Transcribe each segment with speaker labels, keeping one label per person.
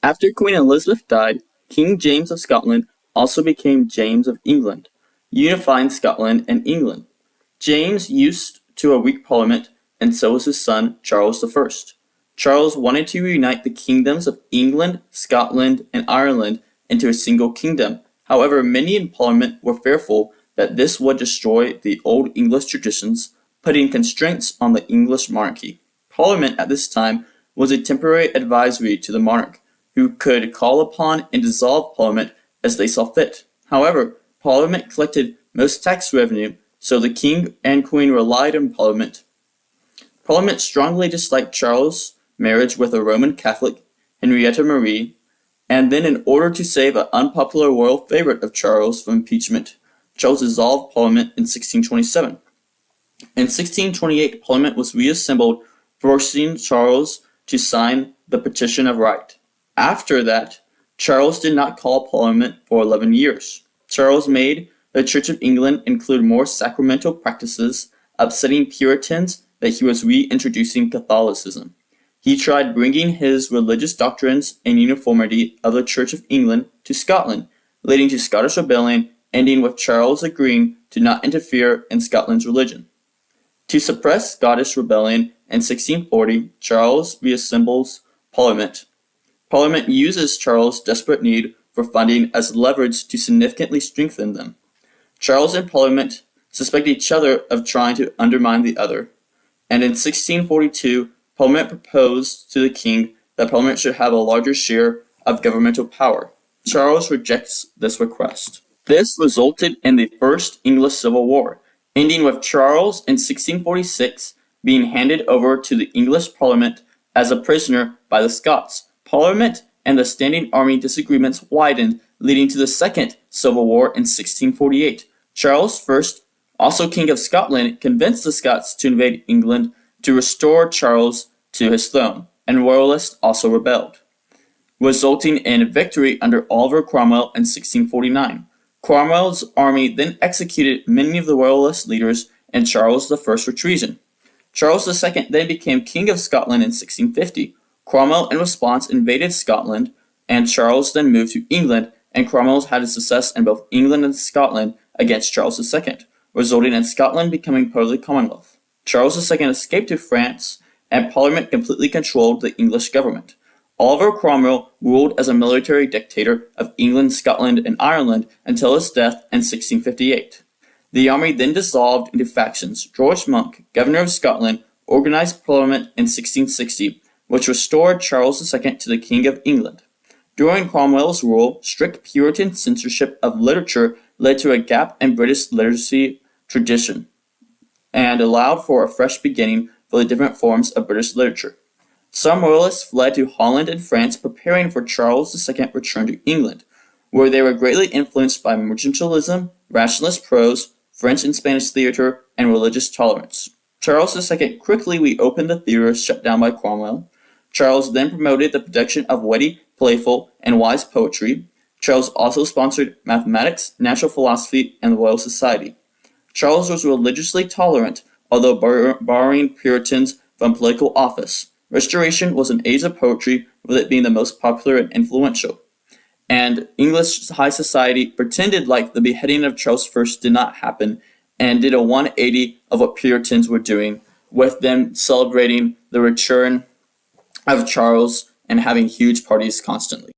Speaker 1: After Queen Elizabeth died, King James of Scotland also became James of England, unifying Scotland and England. James used to a weak parliament, and so was his son Charles I. Charles wanted to reunite the kingdoms of England, Scotland, and Ireland into a single kingdom. However, many in Parliament were fearful that this would destroy the old English traditions, putting constraints on the English monarchy. Parliament at this time was a temporary advisory to the monarch, who could call upon and dissolve Parliament as they saw fit. However, Parliament collected most tax revenue, so the king and queen relied on Parliament. Parliament strongly disliked Charles' marriage with a Roman Catholic, Henrietta Marie, and then in order to save an unpopular royal favorite of Charles from impeachment, Charles dissolved Parliament in 1627. In 1628, Parliament was reassembled, forcing Charles to sign the Petition of Right. After that, Charles did not call Parliament for 11 years. Charles made the Church of England include more sacramental practices, upsetting Puritans that he was reintroducing Catholicism. He tried bringing his religious doctrines and uniformity of the Church of England to Scotland, leading to Scottish rebellion, ending with Charles agreeing to not interfere in Scotland's religion. To suppress Scottish rebellion in 1640, Charles reassembles Parliament. Parliament uses Charles' desperate need for funding as leverage to significantly strengthen them. Charles and Parliament suspect each other of trying to undermine the other, and in 1642, Parliament proposed to the king that Parliament should have a larger share of governmental power. Charles rejects this request. This resulted in the First English Civil War, ending with Charles in 1646 being handed over to the English Parliament as a prisoner by the Scots. Parliament and the standing army disagreements widened, leading to the Second Civil War in 1648. Charles I, also King of Scotland, convinced the Scots to invade England to restore Charles to his throne, and Royalists also rebelled, resulting in victory under Oliver Cromwell in 1649. Cromwell's army then executed many of the Royalist leaders, and Charles I for treason. Charles II then became King of Scotland in 1650. Cromwell, in response, invaded Scotland, and Charles then moved to England, and Cromwell had a success in both England and Scotland against Charles II, resulting in Scotland becoming part of the Commonwealth. Charles II escaped to France, and Parliament completely controlled the English government. Oliver Cromwell ruled as a military dictator of England, Scotland, and Ireland until his death in 1658. The army then dissolved into factions. George Monk, governor of Scotland, organized Parliament in 1660, which restored Charles II to the King of England. During Cromwell's rule, strict Puritan censorship of literature led to a gap in British literary tradition and allowed for a fresh beginning for the different forms of British literature. Some Royalists fled to Holland and France, preparing for Charles II's return to England, where they were greatly influenced by mercantilism, rationalist prose, French and Spanish theater, and religious tolerance. Charles II quickly reopened the theaters shut down by Cromwell. Charles then promoted the production of witty, playful, and wise poetry. Charles also sponsored mathematics, natural philosophy, and the Royal Society. Charles was religiously tolerant, although barring Puritans from political office. Restoration was an age of poetry, with it being the most popular and influential. And English high society pretended like the beheading of Charles I did not happen, and did a 180 of what Puritans were doing, with them celebrating the return of Charles and having huge parties constantly.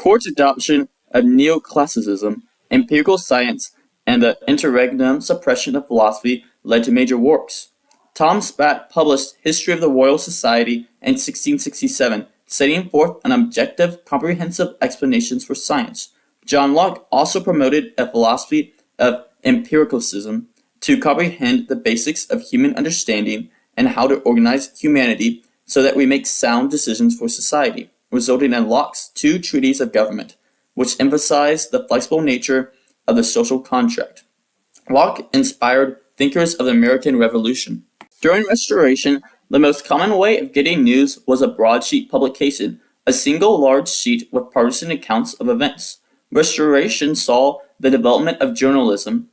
Speaker 1: Court's adoption of neoclassicism, empirical science, and the interregnum suppression of philosophy led to major works. Tom Spratt published History of the Royal Society in 1667, setting forth an objective, comprehensive explanations for science. John Locke also promoted a philosophy of empiricism to comprehend the basics of human understanding and how to organize humanity so that we make sound decisions for society, resulting in Locke's two treatises of government, which emphasized the flexible nature of the social contract. Locke inspired thinkers of the American Revolution. During Restoration, the most common way of getting news was a broadsheet publication, a single large sheet with partisan accounts of events. Restoration saw the development of journalism.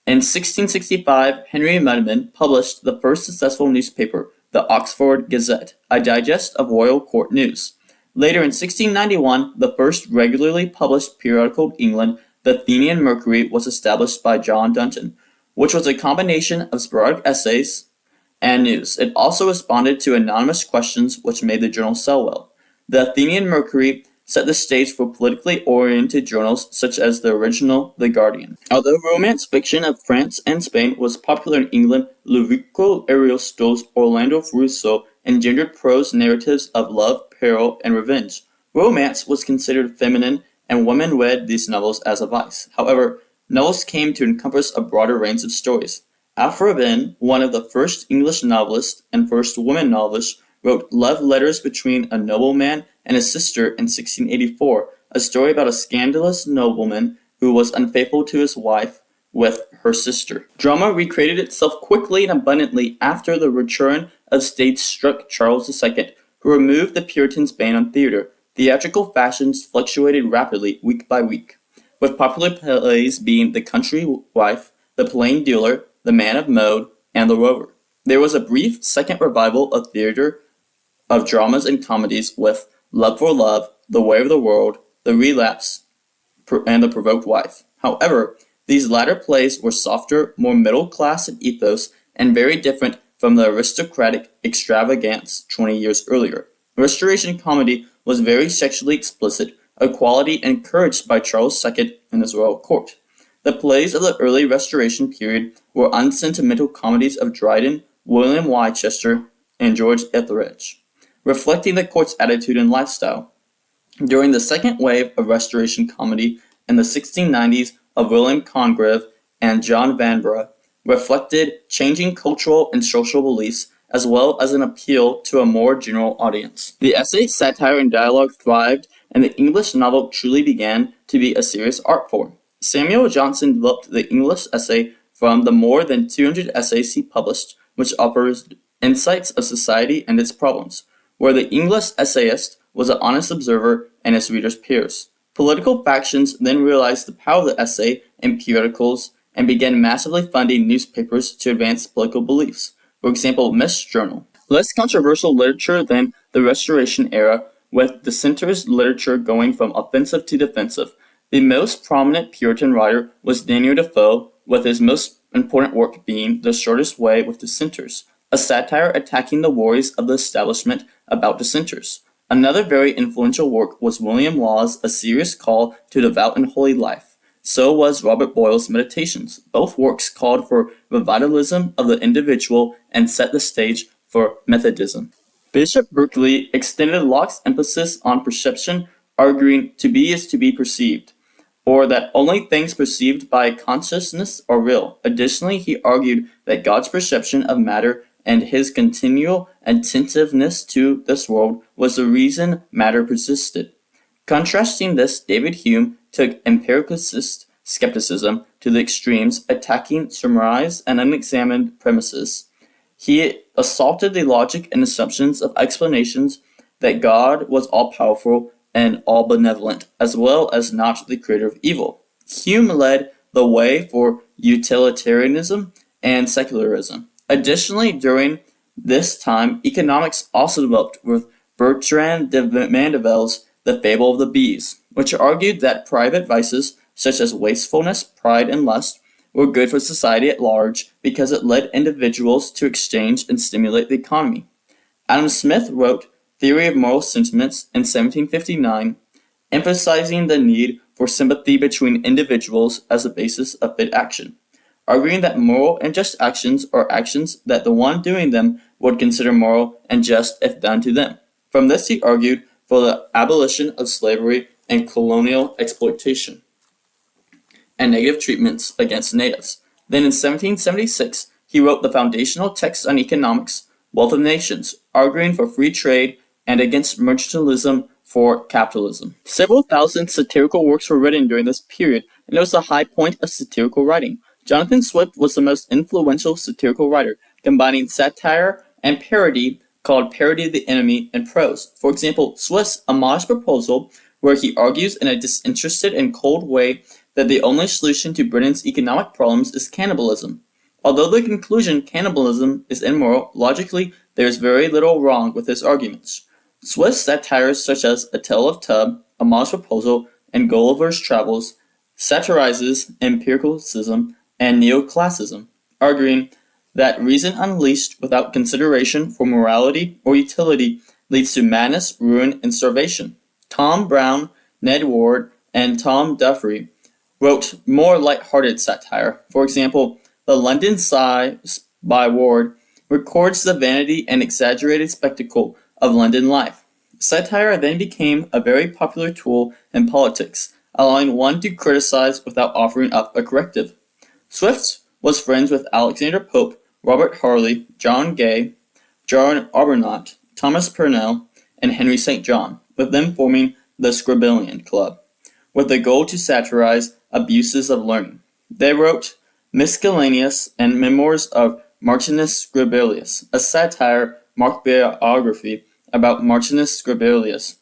Speaker 1: In 1665, Henry Mudman published the first successful newspaper, the Oxford Gazette, a digest of royal court news. Later in 1691, the first regularly published periodical in England, the Athenian Mercury, was established by John Dunton, which was a combination of sporadic essays and news. It also responded to anonymous questions, which made the journal sell well. The Athenian Mercury set the stage for politically oriented journals such as the original The Guardian. Although romance fiction of France and Spain was popular in England, Ludovico Ariosto's Orlando Rousseau engendered prose narratives of love, peril, and revenge. Romance was considered feminine, and women read these novels as a vice. However, novels came to encompass a broader range of stories. Aphra Behn, one of the first English novelists and first woman novelists, wrote Love Letters Between a Nobleman and His Sister in 1684, a story about a scandalous nobleman who was unfaithful to his wife with her sister. Drama recreated itself quickly and abundantly after the return of stage-struck Charles II, who removed the Puritans' ban on theater. Theatrical fashions fluctuated rapidly week by week, with popular plays being The Country Wife, The Plain Dealer, The Man of Mode, and The Rover. There was a brief second revival of theater of dramas and comedies with Love for Love, The Way of the World, The Relapse, and The Provoked Wife. However, these latter plays were softer, more middle-class in ethos, and very different from the aristocratic extravagance 20 years earlier. Restoration comedy was very sexually explicit, a quality encouraged by Charles II and his royal court. The plays of the early Restoration period were unsentimental comedies of Dryden, William Leicester, and George Etheredge, reflecting the court's attitude and lifestyle. During the second wave of Restoration comedy in the 1690s of William Congreve and John Vanbrugh reflected changing cultural and social beliefs as well as an appeal to a more general audience. The essay, satire, and dialogue thrived, and the English novel truly began to be a serious art form. Samuel Johnson developed the English essay from the more than 200 essays he published, which offers insights of society and its problems, where the English essayist was an honest observer and his readers' peers. Political factions then realized the power of the essay and periodicals and began massively funding newspapers to advance political beliefs. For example, Miss Journal. Less controversial literature than the Restoration era, with dissenters' literature going from offensive to defensive. The most prominent Puritan writer was Daniel Defoe, with his most important work being The Shortest Way with Dissenters, a satire attacking the worries of the establishment about dissenters. Another very influential work was William Law's A Serious Call to Devout and Holy Life. So was Robert Boyle's Meditations. Both works called for revitalism of the individual and set the stage for Methodism. Bishop Berkeley extended Locke's emphasis on perception, arguing to be is to be perceived, or that only things perceived by consciousness are real. Additionally, he argued that God's perception of matter and his continual attentiveness to this world was the reason matter persisted. Contrasting this, David Hume took empiricist skepticism to the extremes, attacking surmised and unexamined premises. He assaulted the logic and assumptions of explanations that God was all-powerful and all-benevolent, as well as not the creator of evil. Hume led the way for utilitarianism and secularism. Additionally, during this time, economics also developed with Bertrand de Mandevel's The Fable of the Bees, which argued that private vices such as wastefulness, pride, and lust were good for society at large because it led individuals to exchange and stimulate the economy. Adam Smith wrote Theory of Moral Sentiments in 1759, emphasizing the need for sympathy between individuals as a basis of fit action. arguing that moral and just actions are actions that the one doing them would consider moral and just if done to them. From this he argued for the abolition of slavery and colonial exploitation and negative treatments against natives. Then in 1776, he wrote the foundational text on economics, Wealth of Nations, arguing for free trade and against mercantilism for capitalism. Several thousand satirical works were written during this period, and it was the high point of satirical writing. Jonathan Swift was the most influential satirical writer, combining satire and parody called Parody of the Enemy in prose. For example, Swift's A Modest Proposal, where he argues in a disinterested and cold way that the only solution to Britain's economic problems is cannibalism. Although the conclusion cannibalism is immoral, logically there is very little wrong with his arguments. Swift's satires such as A Tale of Tub, A Modest Proposal, and Gulliver's Travels satirizes empiricism and neoclassicism, arguing that reason unleashed without consideration for morality or utility leads to madness, ruin, and starvation. Tom Brown, Ned Ward, and Tom Duffy wrote more light-hearted satire. For example, The London Sigh by Ward records the vanity and exaggerated spectacle of London life. Satire then became a very popular tool in politics, allowing one to criticize without offering up a corrective. Swift was friends with Alexander Pope, Robert Harley, John Gay, John Arbuthnot, Thomas Purnell, and Henry St. John, with them forming the Scribblian Club, with the goal to satirize abuses of learning. They wrote Miscellaneous and Memoirs of Martinus Scribelius, a satire marked biography about Martinus Scribelius,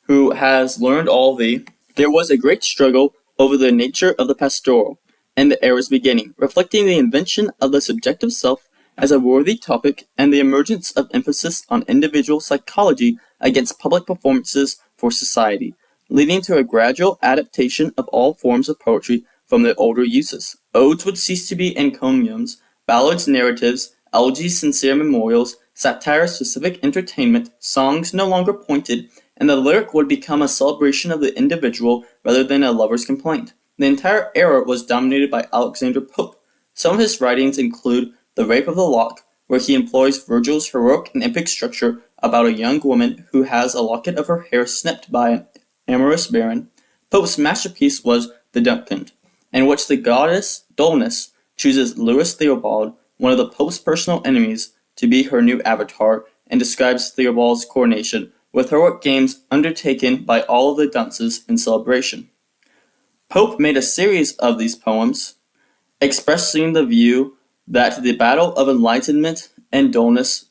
Speaker 1: who has learned all the... There was a great struggle over the nature of the pastoral and the era's beginning, reflecting the invention of the subjective self as a worthy topic and the emergence of emphasis on individual psychology against public performances for society, leading to a gradual adaptation of all forms of poetry from their older uses. Odes would cease to be encomiums, ballads narratives, elegies sincere memorials, satire specific entertainment, songs no longer pointed, and the lyric would become a celebration of the individual rather than a lover's complaint. The entire era was dominated by Alexander Pope. Some of his writings include The Rape of the Lock, where he employs Virgil's heroic and epic structure about a young woman who has a locket of her hair snipped by an amorous baron. Pope's masterpiece was The Duckkind, in which the goddess Dullness chooses Louis Theobald, one of the Pope's personal enemies, to be her new avatar, and describes Theobald's coronation with heroic games undertaken by all of the dunces in celebration. Pope made a series of these poems, expressing the view that the battle of enlightenment and dullness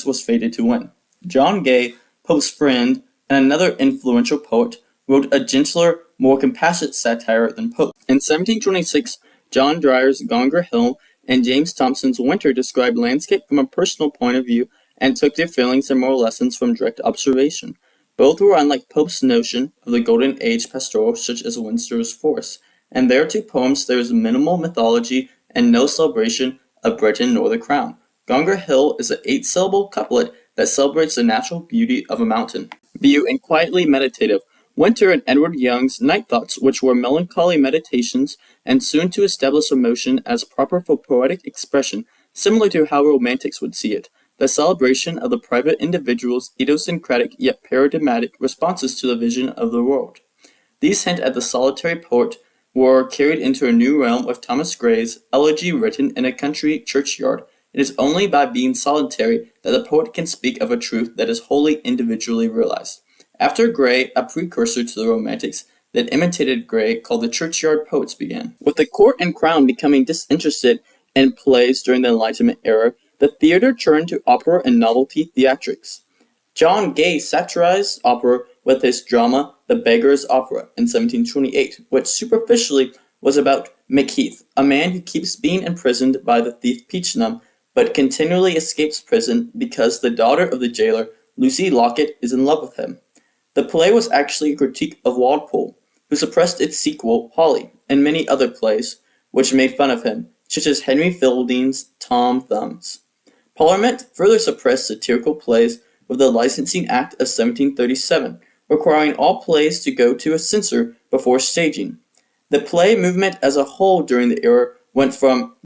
Speaker 1: was fated to win. John Gay, Pope's friend and another influential poet, wrote a gentler, more compassionate satire than Pope. In 1726, John Dyer's Gaunger Hill and James Thomson's Winter described landscape from a personal point of view and took their feelings and moral lessons from direct observation. Both were unlike Pope's notion of the Golden Age pastoral such as Windsor's Forest. In their two poems there is minimal mythology and no celebration of Britain nor the crown. Gaunger Hill is an 8-syllable couplet that celebrates the natural beauty of a mountain view and quietly meditative. Winter and Edward Young's Night Thoughts, which were melancholy meditations and soon to establish emotion as proper for poetic expression, similar to how romantics would see it. The celebration of the private individual's idiosyncratic yet paradigmatic responses to the vision of the world. These hint at the solitary poet were carried into a new realm with Thomas Gray's elegy written in a country churchyard. It is only by being solitary that the poet can speak of a truth that is wholly individually realized. After Gray, a precursor to the Romantics that imitated Gray called the churchyard poets began. With the court and crown becoming disinterested in plays during the Enlightenment era, the theater turned to opera and novelty theatrics. John Gay satirized opera with his drama The Beggar's Opera in 1728, which superficially was about Macheath, a man who keeps being imprisoned by the thief Peachnam, but continually escapes prison because the daughter of the jailer, Lucy Locket, is in love with him. The play was actually a critique of Walpole, who suppressed its sequel, Polly, and many other plays, which made fun of him, such as Henry Fielding's Tom Thumbs. Parliament further suppressed satirical plays with the Licensing Act of 1737, requiring all plays to go to a censor before staging. The play movement as a whole during the era went from